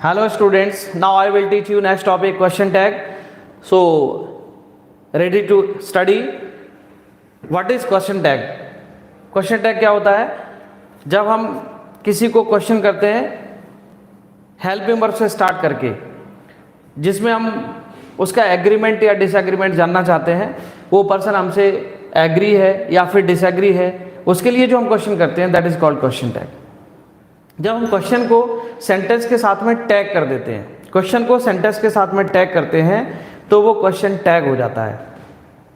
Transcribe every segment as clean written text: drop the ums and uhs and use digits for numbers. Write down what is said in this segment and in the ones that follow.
Hello students, now I will teach you next topic question tag. So ready to study? What is question tag? Question tag क्या होता है? जब हम किसी को क्वेश्चन करते हैं हेल्पिंग वर्ब से स्टार्ट करके, जिसमें हम उसका एग्रीमेंट या डिसएग्रीमेंट जानना चाहते हैं, वो पर्सन हमसे एग्री है या फिर डिसएग्री है, उसके लिए जो हम क्वेश्चन करते हैं that is called question tag. जब हम क्वेश्चन को सेंटेंस के साथ में टैग कर देते हैं, क्वेश्चन को सेंटेंस के साथ में टैग करते हैं तो वो क्वेश्चन टैग हो जाता है।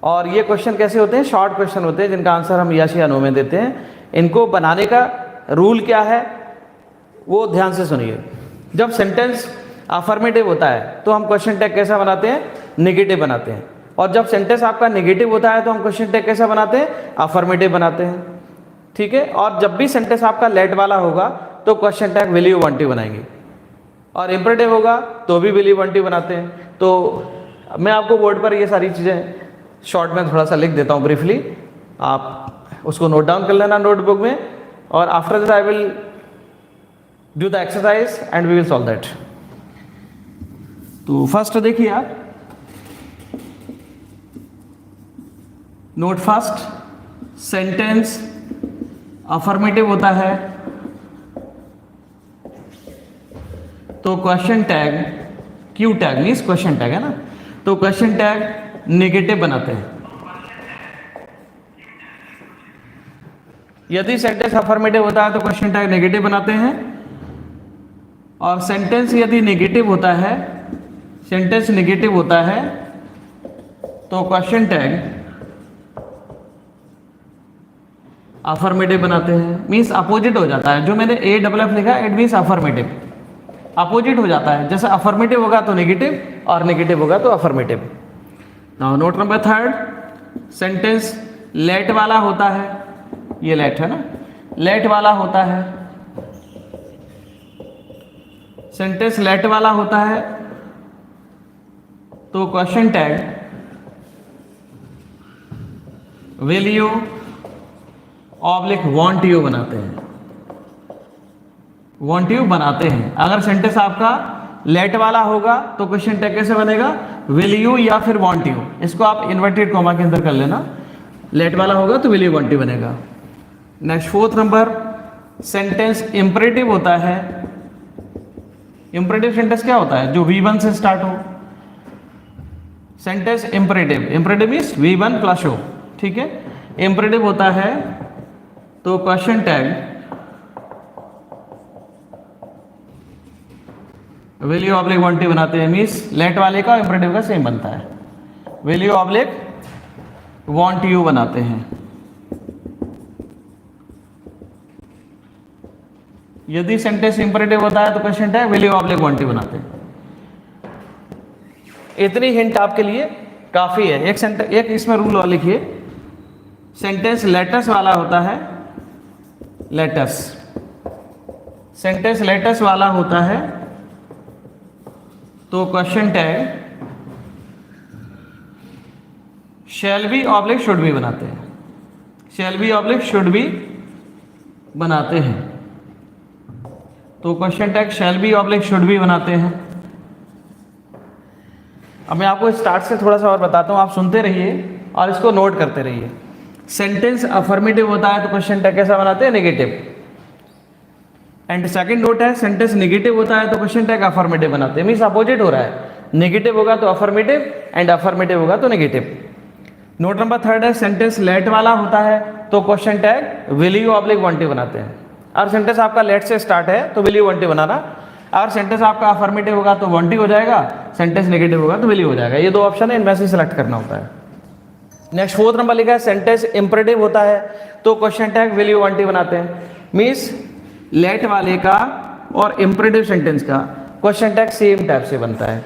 और ये क्वेश्चन कैसे होते हैं? शॉर्ट क्वेश्चन होते हैं जिनका आंसर हम यस या नो में देते हैं। इनको बनाने का रूल क्या है वो ध्यान से सुनिए। जब सेंटेंस अफर्मेटिव होता है तो हम क्वेश्चन टैग कैसा बनाते हैं? नेगेटिव बनाते हैं। और जब सेंटेंस आपका नेगेटिव होता है तो हम क्वेश्चन टैग कैसा बनाते हैं? अफर्मेटिव बनाते हैं। ठीक है। और जब भी सेंटेंस आपका लेट वाला होगा तो question tag will you won't two बनाएंगे, और इंपरेटिव होगा तो भी विल यू वांट टू बनाते हैं। तो मैं आपको बोर्ड पर ये सारी चीज़ें शॉर्ट में थोड़ा सा लिख देता हूँ ब्रीफली, आप उसको नोट डाउन कर लेना नोटबुक में, और after this I will do the exercise and we will solve that. तो फर्स्ट देखिए आप, नोट फर्स्ट, सेंटेंस अफर्मेटिव होता है तो question tag, Q tag means question tag है ना, तो क्वेश्चन टैग नेगेटिव बनाते हैं। यदि सेंटेंस अफर्मेटिव होता है तो क्वेश्चन टैग नेगेटिव बनाते हैं, और सेंटेंस यदि नेगेटिव होता है, सेंटेंस नेगेटिव होता है तो क्वेश्चन टैग अफर्मेटिव बनाते हैं। मीन्स अपोजिट हो जाता है। जो मैंने ए डबल एफ लिखा इट मीन्स अफर्मेटिव, अपोजिट हो जाता है। जैसे अफर्मेटिव होगा तो नेगेटिव और नेगेटिव होगा तो affirmative. Now note number third, sentence let वाला होता है, ये लेट है ना, लेट वाला होता है, सेंटेंस लेट वाला होता है तो question tag will you oblique want you बनाते हैं, वांट यू बनाते हैं। अगर सेंटेंस आपका लेट वाला होगा तो क्वेश्चन टैग कैसे बनेगा? विल यू या फिर वांट यू। इसको आप इन्वर्टेड कॉमा के अंदर कर लेना। लेट वाला होगा तो विल यू वांट यू बनेगा। Next fourth number, sentence imperative होता है। इंपरेटिव सेंटेंस क्या होता है? जो V1 से स्टार्ट हो। Sentence imperative, imperative means V1 plus हो। ठीक है। इंपरेटिव होता है तो question tag will you oblique want you बनाते हैं। मीन्स लेट वाले का इंपरेटिव का सेम बनता है, will you oblique want you बनाते हैं। यदि सेंटेंस इंपरेटिव होता है तो question tag will you oblique want you बनाते हैं। इतनी हिंट आपके लिए काफी है। एक इसमें रूल और लिखिए, सेंटेंस लेटस वाला होता है, लेटस, सेंटेंस लेटस वाला होता है तो question tag shall be oblique should be बनाते हैं, shall be oblique should be बनाते हैं तो question tag shall be oblique should be बनाते हैं। अब मैं आपको स्टार्ट से थोड़ा सा और बताता हूं, आप सुनते रहिए और इसको नोट करते रहिए। सेंटेंस अफर्मेटिव होता है तो क्वेश्चन टैग कैसा बनाते हैं? नेगेटिव। एंड सेकंड नोट है, सेंटेंस नेगेटिव होता है तो क्वेश्चन टैग अफर्मेटिव बनाते हैं। मींस अपोजिट हो रहा है, नेगेटिव होगा तो अफर्मेटिव एंड अफर्मेटिव होगा तो नेगेटिव। नोट नंबर थर्ड है, सेंटेंस लेट वाला होता है तो question tag will you oblique want you बनाते हैं। और सेंटेंस आपका लेट से स्टार्ट है तो विल यू वांट यू बनाना। और सेंटेंस आपका अफर्मेटिव होगा तो वांट यू हो जाएगा, सेंटेंस नेगेटिव होगा तो विल यू हो जाएगा। ये दो ऑप्शन है, इनमें से सिलेक्ट करना होता है। नेक्स्ट फोर्थ नंबर लिखा है, सेंटेंस इंपरेटिव होता है तो question tag will you want you बनाते हैं। मीन्स लेट वाले का और इंपरेटिव सेंटेंस का क्वेश्चन टैग सेम टाइप से बनता है।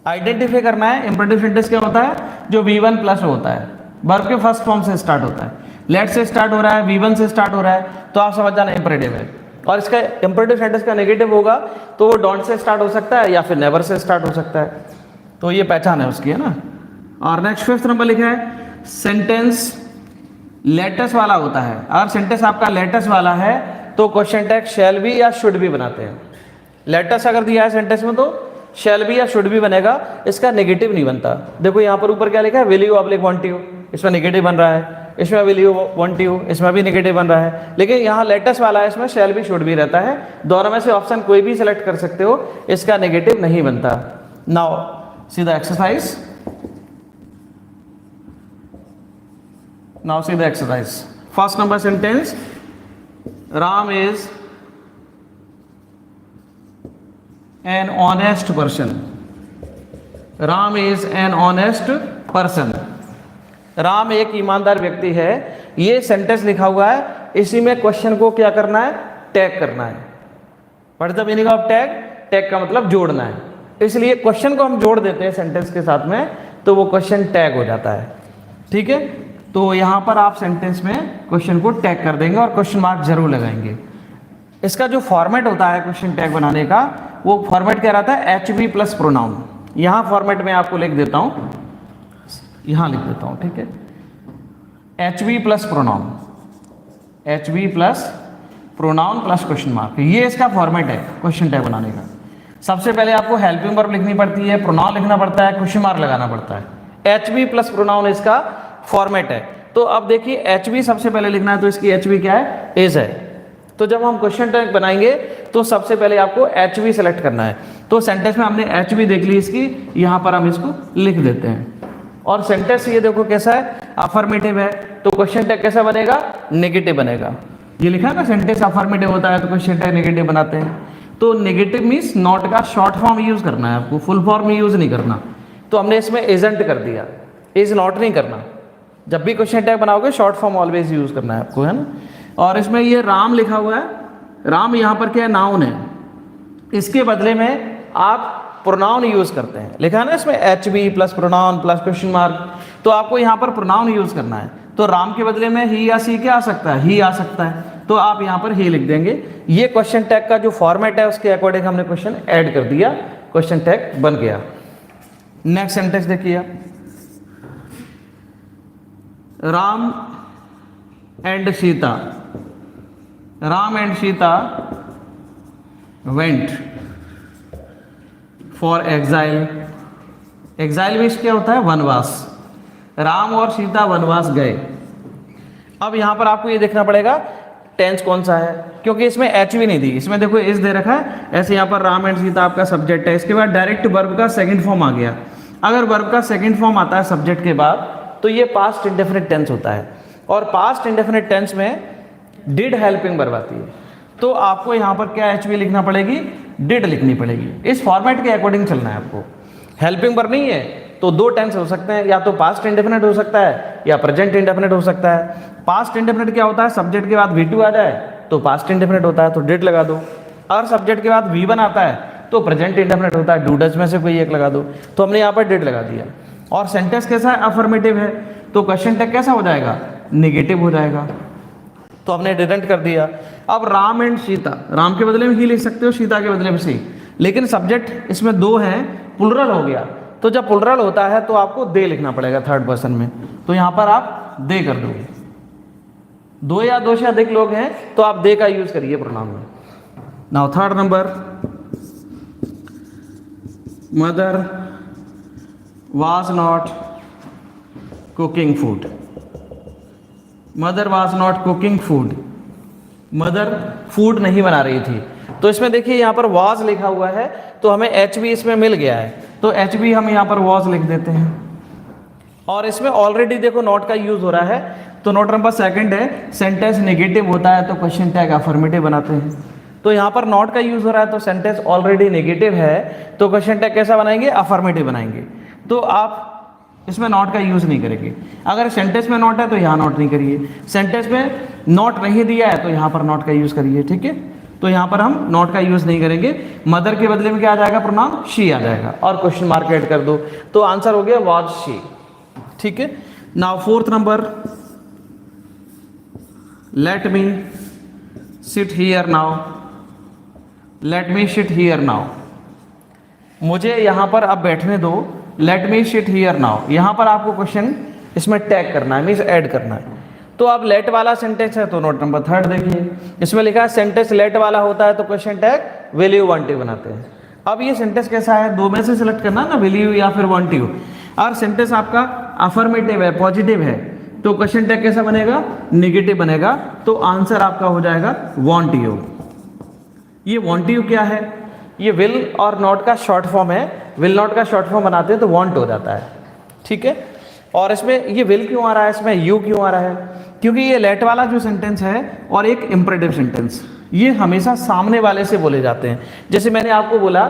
आइडेंटिफाई करना है इंपरेटिव सेंटेंस क्या होता है? जो V1 प्लस होता है, वर्ब के फर्स्ट फॉर्म से स्टार्ट होता है। लेट से स्टार्ट हो रहा है, V1 से स्टार्ट हो रहा है तो आप समझ जाना इंपरेटिव है। और इसका इंपरेटिव सेंटेंस का नेगेटिव होगा तो वो डोंट से स्टार्ट हो सकता है या फिर नेवर से स्टार्ट हो सकता है। तो ये पहचान है उसकी, है ना। और नेक्स्ट फिफ्थ नंबर लिखा है, सेंटेंस लेटस वाला होता है। अगर सेंटेंस आपका लेटस वाला है तो क्वेश्चन टैग शैल बी या शुड बी बनाते हैं। लेटस अगर दिया है सेंटेंस में तो शैल बी या शुड बी बनेगा, इसका नेगेटिव नहीं बनता। देखो यहाँ पर ऊपर क्या लिखा है, will you oblique want you, इसमें नेगेटिव बन रहा है, इसमें विल यू वांट यू, इसमें भी नेगेटिव बन रहा है। लेकिन यहाँ लेटेस्ट वाला है, इसमें शैल बी शुड बी रहता है। दोनों में से ऑप्शन कोई भी सिलेक्ट कर सकते हो, इसका नेगेटिव नहीं बनता। Now see the exercise, now see the exercise. First number sentence, Ram is an honest person. Ram is an honest person. Ram एक ईमानदार व्यक्ति है। ये सेंटेंस लिखा हुआ है, इसी में क्वेश्चन को क्या करना है, टैग करना है। What is the meaning of tag? Tag का मतलब जोड़ना है, इसलिए क्वेश्चन को हम जोड़ देते हैं सेंटेंस के साथ में, तो वो क्वेश्चन टैग हो जाता है। ठीक है, तो यहां पर आप सेंटेंस में क्वेश्चन को टैग कर देंगे और क्वेश्चन मार्क जरूर लगाएंगे। इसका जो फॉर्मेट होता है क्वेश्चन टैग बनाने का, वो फॉर्मेट क्या रहता है, HV प्लस प्रोनाउन। यहां फॉर्मेट में आपको लिख देता हूं, यहां लिख देता हूं, ठीक है, HV plus pronoun, HV plus pronoun plus question mark, ये इसका फॉर्मेट है क्वेश्चन टैग बनाने का। सबसे पहले आपको हेल्पिंग वर्ब लिखनी पड़ती है, प्रोनाउन लिखना पड़ता है, क्वेश्चन मार्क लगाना पड़ता है। HV प्लस प्रोनाउन इसका फॉर्मेट है। तो अब देखिए HV सबसे पहले लिखना है, तो इसकी HV क्या है, इज है। तो जब हम क्वेश्चन टैग बनाएंगे तो सबसे पहले आपको HV सेलेक्ट करना है। तो सेंटेंस में हमने HV देख ली इसकी, यहां पर हम इसको लिख देते हैं। और सेंटेंस ये देखो कैसा है, अफर्मेटिव है, तो क्वेश्चन टैग कैसा बनेगा, नेगेटिव बनेगा। ये लिखा है ना, सेंटेंस अफर्मेटिव होता है तो क्वेश्चन टैग नेगेटिव बनाते हैं। तो नेगेटिव मीन्स नॉट का शॉर्ट फॉर्म यूज करना है आपको, फुल फॉर्म यूज नहीं करना। तो हमने इसमें एजेंट कर दिया, इज नॉट नहीं करना। जब भी क्वेश्चन टैग बनाओगे शॉर्ट फॉर्म ऑलवेज यूज करना है आपको, है ना। और इसमें ये राम लिखा हुआ है, राम यहाँ पर क्या है, नाउन है, इसके बदले में आप प्रोनाउन यूज करते हैं। लिखा है ना इसमें HV plus pronoun plus question mark, तो आपको यहाँ पर प्रोनाउन यूज करना है। तो राम के बदले में ही या सी क्या आ सकता है, ही आ सकता है, तो आप यहाँ पर ही लिख देंगे। ये क्वेश्चन टैग का जो फॉर्मेट है उसके अकॉर्डिंग हमने क्वेश्चन ऐड कर दिया, क्वेश्चन टैग बन गया। नेक्स्ट सेंटेंस देखिए, Ram and Sita, Ram and Sita went for exile. Exile means क्या होता है, वनवास। राम और सीता वनवास गए। अब यहां पर आपको ये देखना पड़ेगा टेंस कौन सा है, क्योंकि इसमें HV नहीं दी, इसमें देखो इस दे रखा है। ऐसे यहाँ पर राम एंड सीता आपका सब्जेक्ट है, इसके बाद डायरेक्ट वर्ब का सेकंड फॉर्म आ गया। अगर वर्ब का सेकंड फॉर्म आता है सब्जेक्ट के बाद, तो ये पास्ट इंडेफिनिट टेंस होता है। और पास्ट इंडेफिनिट टेंस में डिड हेल्पिंग वर्ब आती है। तो आपको यहाँ पर क्या HV लिखना पड़ेगी, डिड लिखनी पड़ेगी। इस फॉर्मेट के अकॉर्डिंग चलना है आपको। हेल्पिंग वर्ब नहीं है तो दो टेंस हो सकते हैं, या तो पास्ट इंडेफिनिट हो सकता है या प्रेजेंट इंडेफिनिट हो सकता है। पास्ट इंडेफिनिट क्या होता है, सब्जेक्ट के बाद V2 आ जाए तो पास्ट इंडेफिनिट होता है, तो डिड लगा दो। और सब्जेक्ट के बाद V1 आता है तो प्रेजेंट इंडेफिनिट होता है, डू डज में से कोई एक लगा दो। तो हमने यहाँ पर डिड लगा दिया। और सेंटेंस कैसा है, अफर्मेटिव है, तो क्वेश्चन टैग कैसा हो जाएगा, नेगेटिव हो जाएगा। तो हमने डिडंट कर दिया। अब राम एंड सीता, राम के बदले में ही लिख सकते हो, सीता के बदले में सी, लेकिन सब्जेक्ट इसमें दो हैं, प्लुरल हो गया। तो जब प्लुरल होता है तो आपको दे लिखना पड़ेगा थर्ड पर्सन में, तो यहां पर आप दे कर दोगे। दो या दो से अधिक लोग हैं तो आप दे का यूज करिए प्रोनाउन में। Now third number, mother was not cooking food. Mother was not cooking food, mother food नहीं बना रही थी। तो इसमें देखिए यहाँ पर वाज लिखा हुआ है, तो हमें HV इसमें मिल गया है, तो HV हम यहाँ पर वाज लिख देते हैं। और इसमें ऑलरेडी देखो नॉट का यूज हो रहा है, तो नोट नंबर सेकंड है, सेंटेंस नेगेटिव होता है तो क्वेश्चन टैग अफर्मेटिव बनाते हैं। तो यहाँ पर नॉट का यूज हो रहा है तो सेंटेंस ऑलरेडी नेगेटिव है, तो क्वेश्चन टैग कैसा बनाएंगे, अफर्मेटिव बनाएंगे। तो आप इसमें नॉट का यूज नहीं करेंगे। अगर सेंटेंस में नॉट है तो यहाँ नॉट नहीं करिए, सेंटेंस में नॉट नहीं दिया है तो यहाँ पर नॉट का यूज करिए, ठीक है। तो यहाँ पर हम नॉट का यूज नहीं करेंगे। मदर के बदले में क्या आ जाएगा, प्रोनाउन शी आ जाएगा, और क्वेश्चन मार्क ऐड कर दो, तो आंसर हो गया वाज शी, ठीक है। Now fourth number, let me sit here now, let me sit here now, मुझे यहाँ पर अब बैठने दो, let me sit here now. यहाँ पर आपको क्वेश्चन इसमें टैग करना है, मीन्स ऐड करना है। तो अब लेट वाला सेंटेंस है तो नोट नंबर थर्ड देखिए, इसमें लिखा है सेंटेंस लेट वाला होता है तो question tag will you want you बनाते हैं। अब ये सेंटेंस कैसा है, दो में से सिलेक्ट करना ना, विल यू या फिर वांट यू। और सेंटेंस आपका अफर्मेटिव है, पॉजिटिव है, तो क्वेश्चन टैग कैसा बनेगा, निगेटिव बनेगा। तो आंसर आपका हो जाएगा वांट यू। ये वांट यू क्या है, ये विल और नॉट का शॉर्ट फॉर्म है। विल नॉट का शॉर्ट फॉर्म बनाते हैं तो वांट हो जाता है, ठीक है। और इसमें ये विल क्यों आ रहा है, इसमें यू क्यों आ रहा है, क्योंकि ये लेट वाला जो सेंटेंस है और एक इंपरेटिव सेंटेंस, ये हमेशा सामने वाले से बोले जाते हैं। जैसे मैंने आपको बोला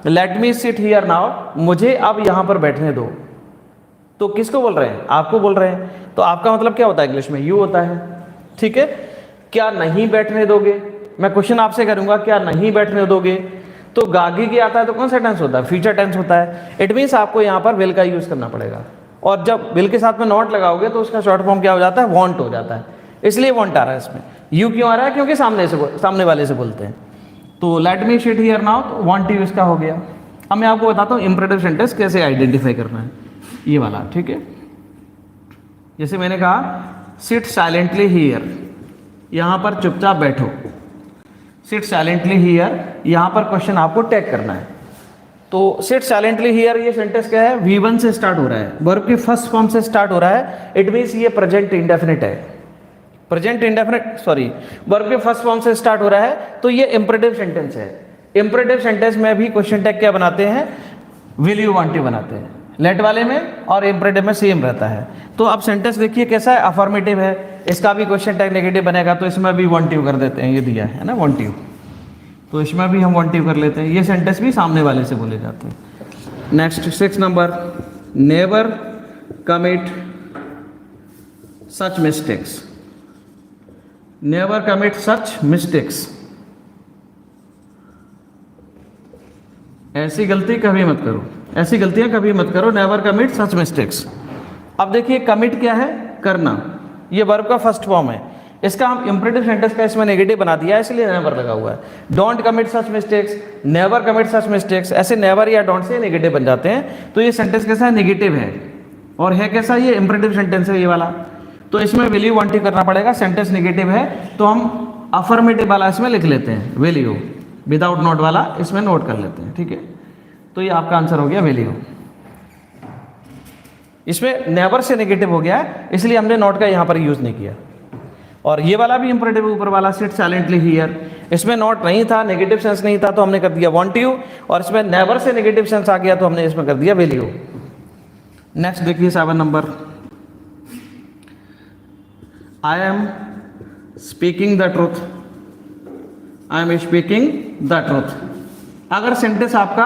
let me sit here now, मुझे अब यहाँ पर बैठने दो, तो किसको बोल रहे हैं, आपको बोल रहे हैं। तो आपका मतलब क्या होता है इंग्लिश में, यू होता है, ठीक है। क्या नहीं बैठने दोगे, मैं क्वेश्चन आपसे करूंगा क्या नहीं बैठने दोगे, तो गागी की आता है तो कौन सा टेंस होता है, फ्यूचर टेंस होता है। इट मीन्स आपको यहाँ पर विल का यूज करना पड़ेगा, और जब विल के साथ में नॉट लगाओगे तो उसका शॉर्ट फॉर्म क्या हो जाता है, वांट हो जाता है। इसलिए वांट आ रहा है इसमें। यू क्यों आ रहा है, क्योंकि सामने वाले से बोलते हैं। तो let me sit here now, तो वांट यू इसका हो गया। अब मैं आपको बताता हूँ इंपरेटिव सेंटेंस कैसे आइडेंटिफाई करना है, ये वाला, ठीक है। जैसे मैंने कहा सिट साइलेंटली हियर, यहाँ पर चुपचाप बैठो। सिट साइलेंटली हियर, यहाँ पर क्वेश्चन आपको टैग करना है। तो सिट साइलेंटली हियर, ये सेंटेंस क्या है, V1 से स्टार्ट हो रहा है, वर्ब की फर्स्ट फॉर्म से स्टार्ट हो रहा है। इट मीन्स ये प्रेजेंट इंडेफिनिट है, प्रेजेंट इंडेफिनिट सॉरी, वर्ब के फर्स्ट फॉर्म से स्टार्ट हो रहा है, तो ये इंपरेटिव सेंटेंस है। इंपरेटिव सेंटेंस में भी क्वेश्चन टैग क्या बनाते हैं, विल यू वांट यू बनाते हैं। लेट वाले में और इंपरेटिव में सेम रहता है। तो अब सेंटेंस देखिए कैसा है, अफर्मेटिव है, इसका भी क्वेश्चन टैग नेगेटिव बनेगा, तो इसमें भी वांट यू कर देते हैं, ये दिया है ना वांट यू, तो इसमें भी हम वांट यू कर लेते हैं। ये सेंटेंस भी सामने वाले से बोले जाते हैं। Next 6 number, never commit such mistakes. Never commit such mistakes, ऐसी गलती कभी मत करो, ऐसी गलतियां कभी मत करो। Never commit such mistakes. अब देखिए कमिट क्या है, करना, ये वर्ब का फर्स्ट फॉर्म है। इसका हम इंपरेटिव सेंटेंस का इसमें नेगेटिव बना दिया है, इसलिए नेवर लगा हुआ है। Don't commit such mistakes, never commit such mistakes, ऐसे नेवर या डोंट से नेगेटिव बन जाते हैं। तो ये सेंटेंस कैसा है, नेगेटिव है, और है कैसा, ये इंपरेटिव सेंटेंस है ये वाला। तो इसमें विल यू वांट यू करना पड़ेगा, सेंटेंस नेगेटिव है, तो हम अफर्मेटिव वाला इसमें लिख लेते हैं, विल यू, विदाउट नोट वाला इसमें नोट कर लेते हैं, ठीक है। तो ये आपका आंसर हो गया विल यू। इसमें नेवर से नेगेटिव हो गया है, इसलिए हमने नोट का यहाँ पर यूज नहीं किया। और ये वाला भी इंपरेटिव ऊपर वाला, सिट साइलेंटली हियर, इसमें नॉट नहीं था, नेगेटिव सेंस नहीं था, तो हमने कर दिया वांट यू। और इसमें नेवर से नेगेटिव सेंस आ गया, तो हमने इसमें कर दिया विल यू। नेक्स्ट देखिए 7 number, I am speaking the truth. I am speaking the truth. अगर सेंटेंस आपका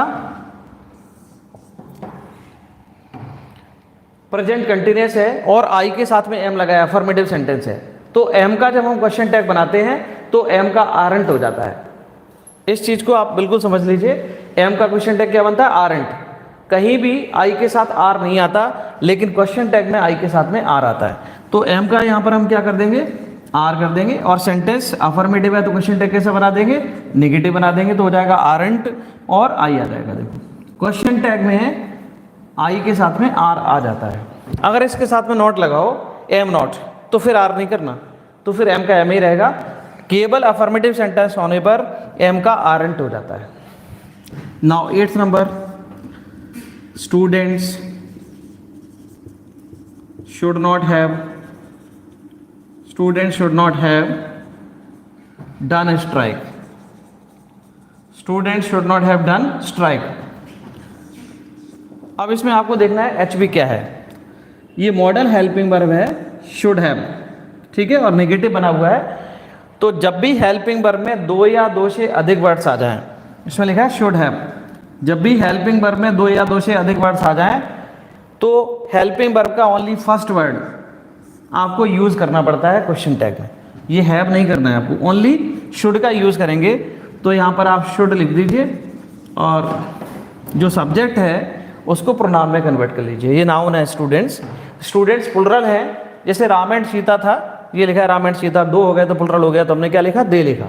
प्रेजेंट कंटिन्यूअस है और आई के साथ में एम लगाया, अफर्मेटिव सेंटेंस है, तो एम का जब हम क्वेश्चन टैग बनाते हैं तो एम का आरंट हो जाता है। इस चीज को आप बिल्कुल समझ लीजिए। एम का क्वेश्चन टैग क्या बनता है, आरंट। कहीं भी आई के साथ आर नहीं आता, लेकिन क्वेश्चन टैग में आई के साथ में आर आता है। तो एम का यहां पर हम क्या कर देंगे, आर कर देंगे। और सेंटेंस अफर्मेटिव है तो क्वेश्चन टैग कैसे बना देंगे, नेगेटिव बना देंगे, तो हो जाएगा आरंट और आई आ जाएगा। देखो क्वेश्चन टैग में आई के साथ में आर आ जाता है। अगर इसके साथ में नॉट लगाओ, एम नॉट, तो फिर आर नहीं करना, तो फिर एम का एम ही रहेगा। केवल अफर्मेटिव सेंटेंस होने पर एम का आरंट हो जाता है। Now 8th number, students should not have, students should not have done strike. Students should not have done strike. अब इसमें आपको देखना है एचबी क्या है। ये मॉडल हेल्पिंग वर्ब है, शुड हैव, ठीक है, और नेगेटिव बना हुआ है। तो जब भी हेल्पिंग वर्ब में 2 या 2 से अधिक वर्ड्स आ जाएं, इसमें लिखा है शुड हैव, जब भी हेल्पिंग वर्ब में 2 या 2 से अधिक वर्ड्स आ जाएं, तो हेल्पिंग वर्ब का ओनली फर्स्ट वर्ड आपको यूज करना पड़ता है क्वेश्चन टैग में। ये हैव नहीं करना है आपको, ओनली शुड का यूज करेंगे। तो यहाँ पर आप शुड लिख दीजिए, और जो सब्जेक्ट है उसको प्रोनाउन में कन्वर्ट कर लीजिए। ये नाउन है स्टूडेंट्स, स्टूडेंट्स प्लुरल है। जैसे राम एंड सीता था, ये लिखा है राम एंड सीता, 2 हो गए तो प्लुरल हो गया, तो हमने क्या लिखा, दे लिखा।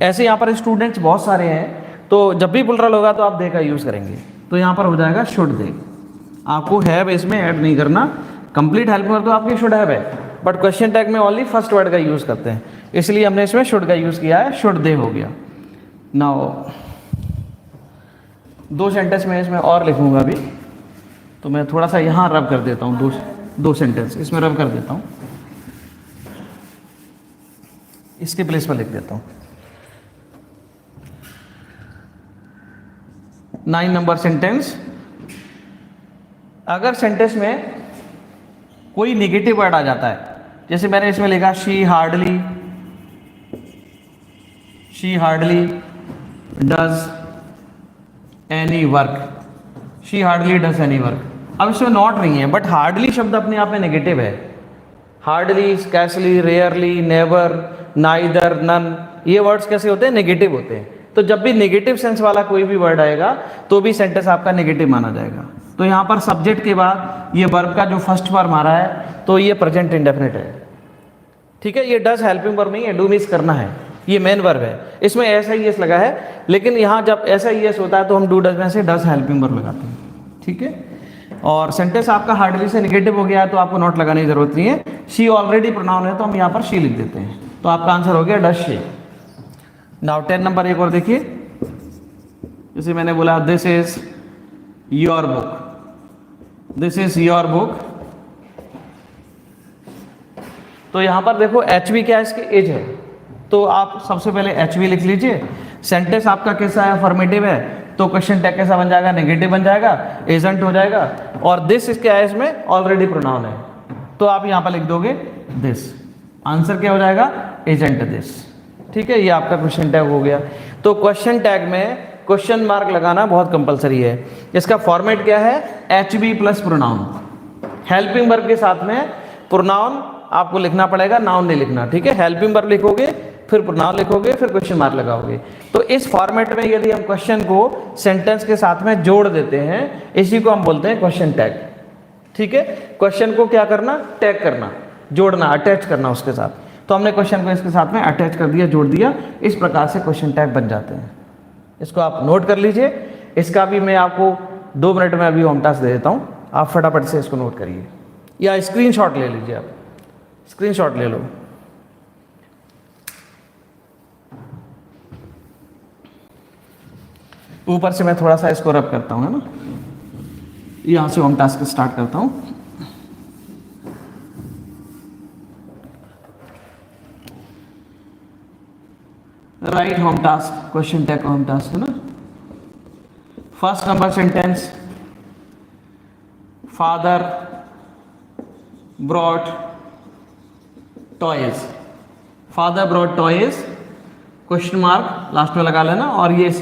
ऐसे यहाँ पर स्टूडेंट्स बहुत सारे हैं, तो जब भी प्लुरल होगा तो आप दे का यूज करेंगे। तो यहाँ पर हो जाएगा शुड दे। आपको हैव इसमें ऐड नहीं करना, कंप्लीट हेल्प वर्ब तो आपकी शुड हैव है, बट क्वेश्चन टैग में ओनली फर्स्ट वर्ड का यूज करते हैं, इसलिए हमने इसमें शुड का यूज किया है, शुड दे हो गया। नाउ 2 सेंटेंस में इसमें और लिखूंगा अभी, तो मैं थोड़ा सा यहाँ रब कर देता हूँ, दो सेंटेंस इसमें रब कर देता हूँ, इसके प्लेस पर लिख देता हूँ। 9 नंबर सेंटेंस, अगर सेंटेंस में कोई निगेटिव वर्ड आ जाता है, जैसे मैंने इसमें लिखा she hardly does any work, she hardly does any work. अब इसमें नॉट नहीं है, बट हार्डली शब्द अपने आप में नेगेटिव है। Hardly, scarcely, rarely, never, neither, none, ये वर्ड्स कैसे होते हैं? नेगेटिव होते हैं। तो जब भी नेगेटिव सेंस वाला कोई भी वर्ड आएगा तो भी सेंटेंस आपका नेगेटिव माना जाएगा। तो यहाँ पर सब्जेक्ट के बाद ये वर्ब का जो फर्स्ट फॉर्म आ रहा है तो ये प्रेजेंट इंडेफिनिट है, ठीक है। ये डज हेल्पिंग वर्ब नहीं है, डू मिस करना है, ये मेन वर्ब है। इसमें ऐसा ही एस लगा है, लेकिन यहाँ जब ऐसा ही एस होता है तो हम डू डज में से डज हेल्पिंग वर्ब लगाते हैं, ठीक है। और सेंटेंस आपका हार्डली से नेगेटिव हो गया है तो आपको नोट लगाने की जरूरत नहीं है। शी ऑलरेडी प्रोनाउन है तो हम यहाँ पर शी लिख देते हैं, तो आपका आंसर हो गया डज शी। नाउ 10 नंबर एक और देखिए, जैसे मैंने बोला this is your book, this is your book, तो यहां पर देखो एच वी क्या है, इसकी एज है, तो आप सबसे पहले एच वी लिख लीजिए। सेंटेंस आपका कैसा है? अफर्मेटिव है, तो क्वेश्चन टैग कैसा बन जाएगा? नेगेटिव बन जाएगा, एजेंट हो जाएगा। और दिस क्या है? इसमें ऑलरेडी प्रोनाउन है, तो आप यहां पर लिख दोगे दिस, आंसर क्या हो जाएगा? एजेंट दिस, ठीक है। ये आपका क्वेश्चन टैग हो गया। तो क्वेश्चन टैग में क्वेश्चन मार्क लगाना बहुत कंपलसरी है। इसका फॉर्मेट क्या है? H B plus pronoun, helping verb के साथ में प्रोनाउन आपको लिखना पड़ेगा, नाउन नहीं लिखना, ठीक है। हेल्पिंग वर्ब लिखोगे, फिर प्रोनाउन लिखोगे, फिर क्वेश्चन मार्क लगाओगे। तो इस फॉर्मेट में यदि हम क्वेश्चन को सेंटेंस के साथ में जोड़ देते हैं, इसी को हम बोलते हैं क्वेश्चन टैग, ठीक है। क्वेश्चन को क्या करना? टैग करना, जोड़ना, अटैच करना उसके साथ। तो हमने क्वेश्चन को इसके साथ में अटैच कर दिया, जोड़ दिया, इस प्रकार से क्वेश्चन टैग बन जाते हैं। इसको आप नोट कर लीजिए। इसका भी मैं आपको 2 मिनट में अभी होम टास्क दे देता हूँ, आप फटाफट से इसको नोट करिए, या स्क्रीनशॉट ले लीजिए, आप स्क्रीनशॉट ले लो। ऊपर से मैं थोड़ा सा इसको रब करता हूँ, है ना, यहां से होम टास्क स्टार्ट करता हूँ। Right home task, question tag home task, है ना। First number sentence, father brought toys, father brought toys, question mark last में लगा लेना और ये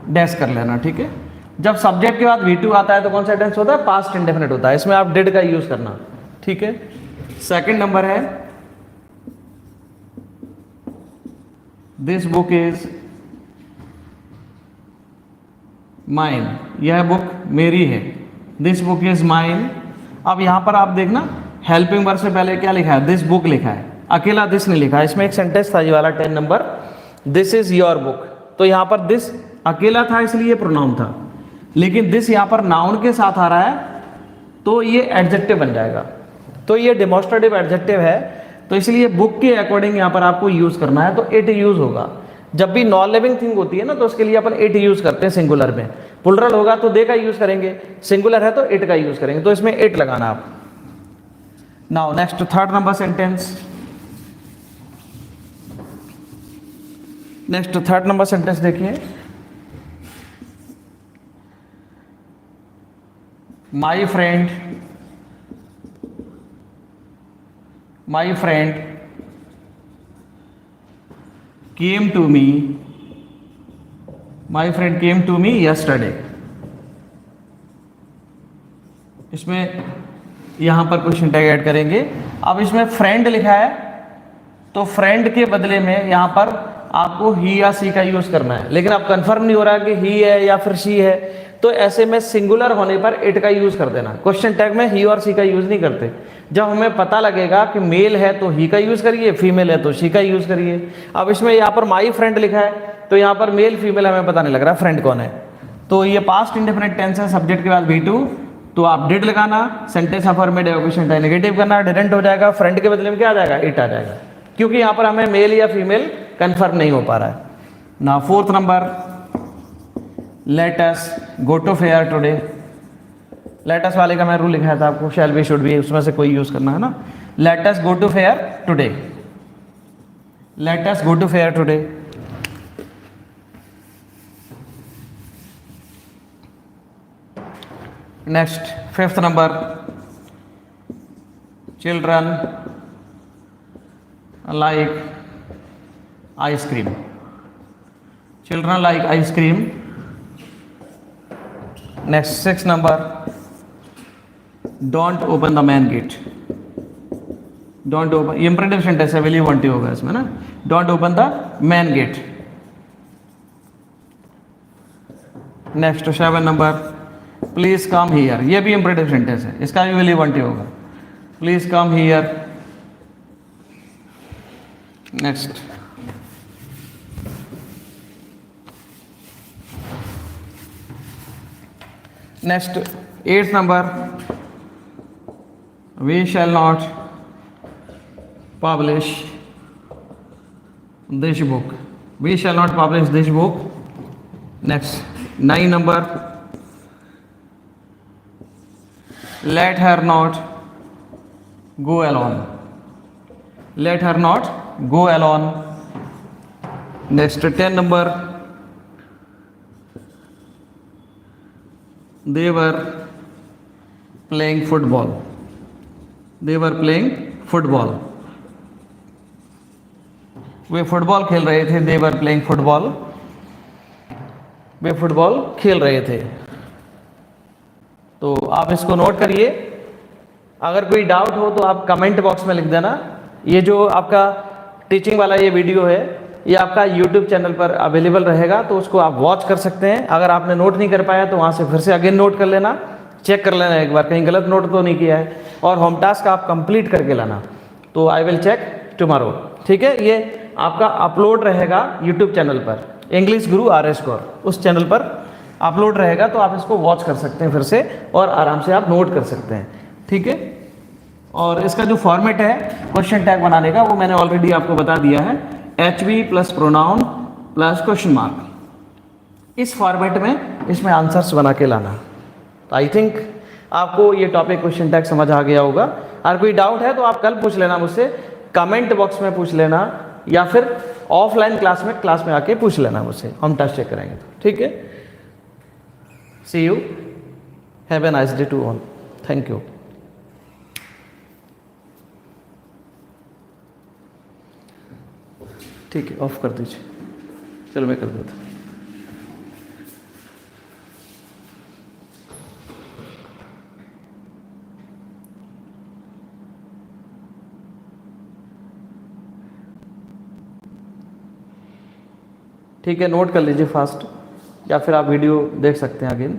डैश कर लेना, ठीक है। जब सब्जेक्ट के बाद V2 आता है तो कौन सा टेंस होता है? पास्ट इंडेफिनिट होता है, इसमें आप डिड का यूज करना, ठीक है। सेकंड नंबर है दिस बुक इज माइन, यह बुक मेरी है, दिस बुक इज माइन। अब यहां पर आप देखना हेल्पिंग वर्ब से पहले क्या लिखा है? दिस बुक लिखा है, अकेला दिस नहीं लिखा है। इसमें एक सेंटेंस था ये वाला 10 number, this is your book, तो यहां पर दिस अकेला था इसलिए ये प्रोनाउन था, लेकिन दिस यहां पर नाउन के साथ आ रहा है तो ये एडजेक्टिव बन जाएगा। तो ये डेमोस्ट्रेटिव एडजेक्टिव है, तो इसलिए बुक के अकॉर्डिंग यहां पर आपको यूज करना है, तो इट यूज होगा। जब भी नॉन लिविंग थिंग होती है ना तो उसके लिए अपन इट यूज करते हैं सिंगुलर में। प्लुरल होगा तो दे का यूज करेंगे, सिंगुलर है तो इट का यूज करेंगे, तो इसमें इट लगाना आप। Now next third number sentence, next third number sentence देखिए, my friend came to me, my friend came to me yesterday. इसमें यहां पर क्वेश्चन टैग ऐड करेंगे। अब इसमें फ्रेंड लिखा है तो फ्रेंड के बदले में यहां पर आपको ही या सी का यूज करना है, लेकिन अब कंफर्म नहीं हो रहा कि ही है या फिर शी है, तो ऐसे में सिंगुलर होने पर इट का यूज कर देना। क्वेश्चन टैग में ही और सी का यूज नहीं करते। जब हमें पता लगेगा कि मेल है तो ही का यूज करिए, फीमेल है तो शी का यूज करिए। अब इसमें यहाँ पर माई फ्रेंड लिखा है तो यहाँ पर मेल फीमेल हमें पता नहीं लग रहा फ्रेंड कौन है, तो ये पास्ट इंडेफिनिट टेंस है, सब्जेक्ट के बाद V2, तो आप डिड लगाना, sentence affirmative question tag negative करना, डिडंट हो जाएगा, फ्रेंड के बदले में क्या आ जाएगा? इट आ जाएगा, क्योंकि यहाँ पर हमें मेल या फीमेल कंफर्म नहीं हो पा रहा है ना। Fourth number, let us go to fair today. Let us वाले का मैं रूल लिखाया था आपको, शैल बी शुड बी, उसमें से कोई यूज करना है ना। Let us go to fair today, let us go to fair today. Next, fifth number, children like ice cream, children like ice cream. Next, six number, don't open the main gate, don't open, imperative sentence है, will you won't होगा इसमें ना, don't open the main gate. Next, seven number, please come here, ये भी imperative sentence है, इसका भी will you won't होगा, please come here. Next, next, eighth number, we shall not publish this book, we shall not publish this book. Next, 9 number, let her not go alone, let her not go alone। Next, 10 number, they were playing football, they were playing football, way football खेल रहे थे, they were playing football, way football खेल रहे थे। तो आप इसको note करिए, अगर कोई डाउट हो तो आप कमेंट बॉक्स में लिख देना। ये जो आपका टीचिंग वाला ये वीडियो है, ये आपका यूट्यूब चैनल पर अवेलेबल रहेगा, तो उसको आप वॉच कर सकते हैं। अगर आपने नोट नहीं कर पाया तो वहाँ से फिर से अगेन नोट कर लेना, चेक कर लेना एक बार कहीं गलत नोट तो नहीं किया है, और होम टास्क आप कंप्लीट करके लाना। तो आई विल चेक टुमारो, ठीक है। ये आपका अपलोड रहेगा यूट्यूब चैनल पर, इंग्लिश गुरु RS कौर, उस चैनल पर अपलोड रहेगा, तो आप इसको वॉच कर सकते हैं फिर से, और आराम से आप नोट कर सकते हैं, ठीक है। और इसका जो फॉर्मेट है क्वेश्चन टैग बनाने का, वो मैंने ऑलरेडी आपको बता दिया है, HV plus pronoun plus question mark. इस फॉर्मेट में इसमें आंसर्स बना के लाना। तो आई थिंक आपको ये टॉपिक क्वेश्चन टैग समझ आ गया होगा। अगर कोई डाउट है तो आप कल पूछ लेना मुझसे, कमेंट बॉक्स में पूछ लेना, या फिर ऑफलाइन क्लास में आके पूछ लेना मुझसे, हम टेस्ट चेक करेंगे, तो ठीक है। See you, have a nice day to all, thank you. ठीक है, ऑफ कर दीजिए, चलो मैं कर देता हूँ। ठीक है, नोट कर लीजिए फास्ट, या फिर आप वीडियो देख सकते हैं अगेन।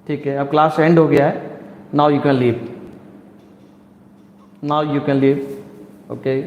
ठीक है, अब क्लास एंड हो गया है, now you can leave, now you can leave, okay.